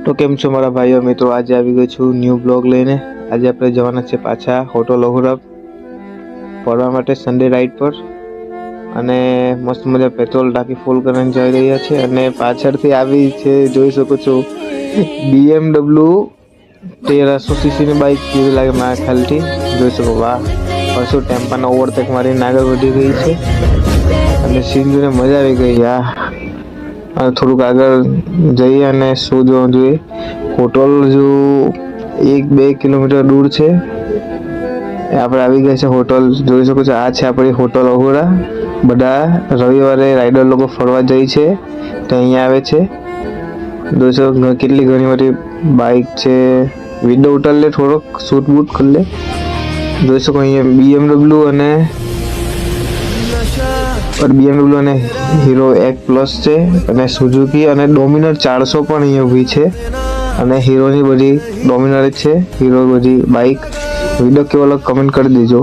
તો કેમ છો મારા ભાઈઓ મિત્રો, આજે આવી ગયો છું ન્યૂ બ્લોગ લઈને। આજે આપણે જવાના છે પાછા હોટલ ઓહરા ફરવા માટે સન્ડે રાઈડ પર, અને મસ્ત મજા પેટ્રોલ ટાંકી ફૂલ કરીને જઈ રહ્યા છે। અને પાછળથી આવી છે, જોઈ શકો છો, BMW 1300cc ની બાઇક કેવી લાગે મારા ખ્યાલથી જોઈ શકો। વાહ, પાછું ટેમ્પાના ઓવરટેક મારીને આગળ વધી ગઈ છે અને સીન જોઈને મજા આવી ગઈ યાર। થોડુંક આગળ જઈએ અને શું જોવા જોઈએ, હોટલ જો 1-2 કિલોમીટર દૂર છે। આપણે આવી ગયા છે હોટલ, જોઈ શકો છો, આ છે આપણી હોટલ ઓહરા। બધા રવિવારે રાઈડર લોકો ફરવા જાય છે તો અહીંયા આવે છે। જોઈ શકો કેટલી ઘણી બધી બાઇક છે। વિન્ડો ઉતાર લે, થોડોક શૂટ બૂટ કરી લે। જોઈ શકો અહીંયા BMW અને હીરો એક પ્લસ છે, અને સુઝુકી અને ડોમિનર 400 પણ અહીંયા ઊભી છે, અને હીરોની બધી ડોમિનર જ છે, હીરો બધી બાઇક। વિડીયો કેવો લાગે કમેન્ટ કરી દેજો।